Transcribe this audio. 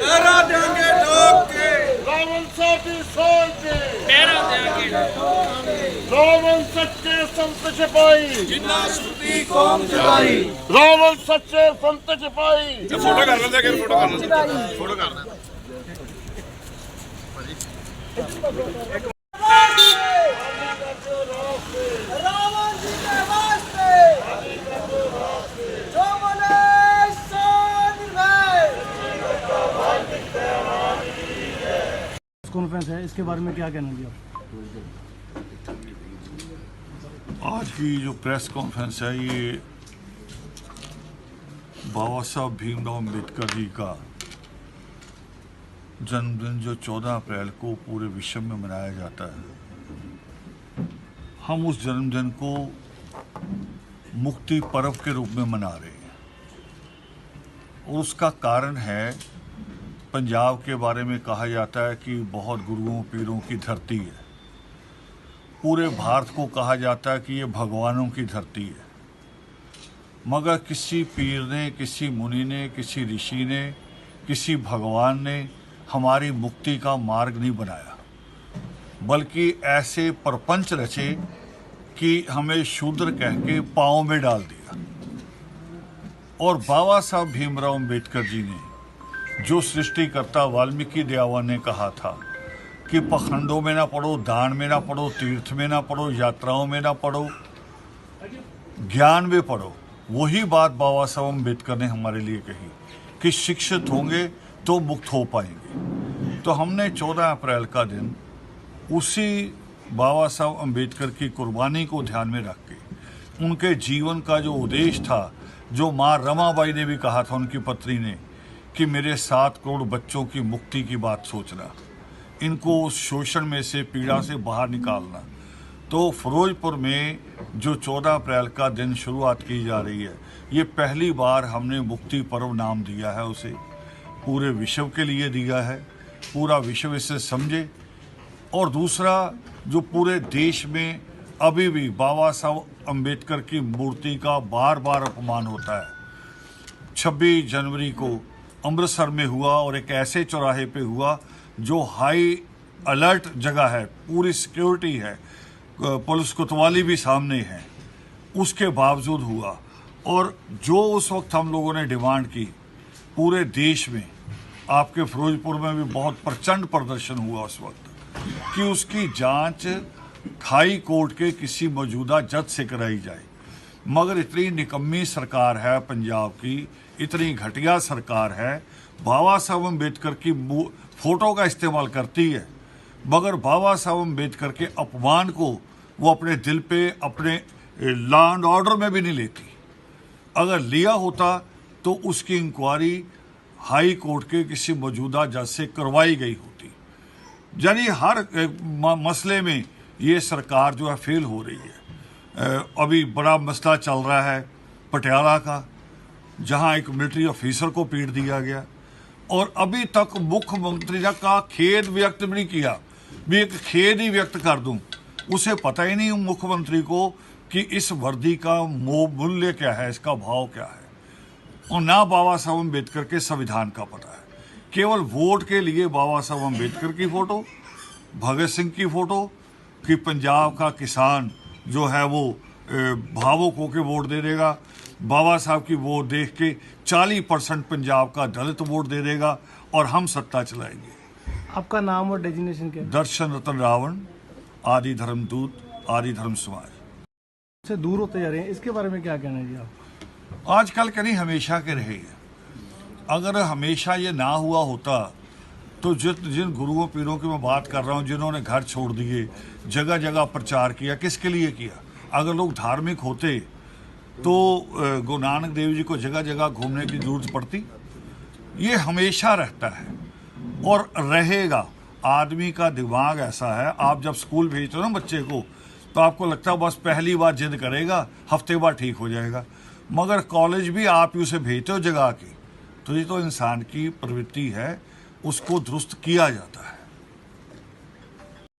पहरा देंगे ठोक के, रावण साठी सोच पहरा देंगे रावण सच्चे संत सिपाही जिन्ना सुती कौम जगाई। रावण सच्चे संत सिपाही फोटो कर लेते हैं, फोटो कर लेते हैं, फोटो कर लेते हैं। रावण जी के वास्ते जो बोले सो निर्भय। कॉन्फ्रेंस है, इसके बारे में क्या कहना जी आप? आज की जो प्रेस कॉन्फ्रेंस है ये बाबा साहब भीमराव अम्बेडकर जी का जन्मदिन जो 14 अप्रैल को पूरे विश्व में मनाया जाता है, हम उस जन्मदिन को मुक्ति पर्व के रूप में मना रहे हैं। और उसका कारण है, पंजाब के बारे में कहा जाता है कि बहुत गुरुओं पीरों की धरती है। पूरे भारत को कहा जाता है कि ये भगवानों की धरती है। मगर किसी पीर ने, किसी मुनि ने, किसी ऋषि ने, किसी भगवान ने हमारी मुक्ति का मार्ग नहीं बनाया, बल्कि ऐसे प्रपंच रचे कि हमें शूद्र कह के पाँव में डाल दिया। और बाबा साहब भीमराव अम्बेडकर जी ने, जो सृष्टिकर्ता वाल्मीकि देवा ने कहा था कि पखंडों में ना पढ़ो, दान में ना पढ़ो, तीर्थ में ना पढ़ो, यात्राओं में ना पढ़ो, ज्ञान में पढ़ो, वही बात बाबा साहब अम्बेडकर ने हमारे लिए कही कि शिक्षित होंगे तो मुक्त हो पाएंगे। तो हमने 14 अप्रैल का दिन उसी बाबा साहब अम्बेडकर की कुर्बानी को ध्यान में रख के, उनके जीवन का जो उद्देश्य था, जो माँ रमाबाई ने भी कहा था उनकी पत्नी ने कि मेरे 7 करोड़ बच्चों की मुक्ति की बात सोचना, इनको उस शोषण में से, पीड़ा से बाहर निकालना। तो फिरोजपुर में जो 14 अप्रैल का दिन शुरुआत की जा रही है, ये पहली बार हमने मुक्ति पर्व नाम दिया है उसे, पूरे विश्व के लिए दिया है, पूरा विश्व इसे समझे। और दूसरा, जो पूरे देश में अभी भी बाबा साहब अम्बेडकर की मूर्ति का बार बार अपमान होता है। 26 जनवरी को अमृतसर में हुआ और एक ऐसे चौराहे पे हुआ जो हाई अलर्ट जगह है, पूरी सिक्योरिटी है, पुलिस कोतवाली भी सामने है, उसके बावजूद हुआ। और जो उस वक्त हम लोगों ने डिमांड की पूरे देश में, आपके फिरोजपुर में भी बहुत प्रचंड प्रदर्शन हुआ उस वक्त, कि उसकी जांच हाई कोर्ट के किसी मौजूदा जज से कराई जाए। मगर इतनी निकम्मी सरकार है पंजाब की, इतनी घटिया सरकार है, बाबा साहब अम्बेडकर की फोटो का इस्तेमाल करती है, मगर बाबा साहब अम्बेडकर के अपमान को वो अपने दिल पे, अपने लॉ एंड ऑर्डर में भी नहीं लेती। अगर लिया होता तो उसकी इंक्वायरी हाई कोर्ट के किसी मौजूदा जज से करवाई गई होती। यानी हर मसले में ये सरकार जो है फेल हो रही है। अभी बड़ा मसला चल रहा है पटियाला का, जहां एक मिलिट्री ऑफिसर को पीट दिया गया, और अभी तक मुख्यमंत्री का खेद व्यक्त भी नहीं किया। भी एक खेद ही व्यक्त कर दूं, उसे पता ही नहीं मुख्यमंत्री को कि इस वर्दी का मूल्य क्या है, इसका भाव क्या है। और ना बाबा साहब अम्बेडकर के संविधान का पता है। केवल वोट के लिए बाबा साहब अम्बेडकर की फ़ोटो, भगत सिंह की फ़ोटो, कि पंजाब का किसान जो है वो भावुक होकर वोट दे देगा, बाबा साहब की वोट देख के 40% पंजाब का दलित वोट दे देगा और हम सत्ता चलाएंगे। आपका नाम और डेजिग्नेशन क्या है? दर्शन रतन रावण, आदि धर्म दूत, आदि धर्म समाज। से दूर होते जा रहे हैं, इसके बारे में क्या कहना है जी आप? आजकल के नहीं, हमेशा के रहे हैं। अगर हमेशा ये ना हुआ होता तो जिन गुरुओं पीरों की मैं बात कर रहा हूँ, जिन्होंने घर छोड़ दिए, जगह जगह प्रचार किया, किसके लिए किया? अगर लोग धार्मिक होते तो गुरु नानक देव जी को जगह जगह घूमने की जरूरत पड़ती? ये हमेशा रहता है और रहेगा। आदमी का दिमाग ऐसा है, आप जब स्कूल भेजते हो ना बच्चे को, तो आपको लगता है बस पहली बार जिद करेगा, हफ्ते बाद ठीक हो जाएगा। मगर कॉलेज भी आप ही उसे भेजते हो जगा के, तो ये तो इंसान की प्रवृत्ति है, उसको दुरुस्त किया जाता है।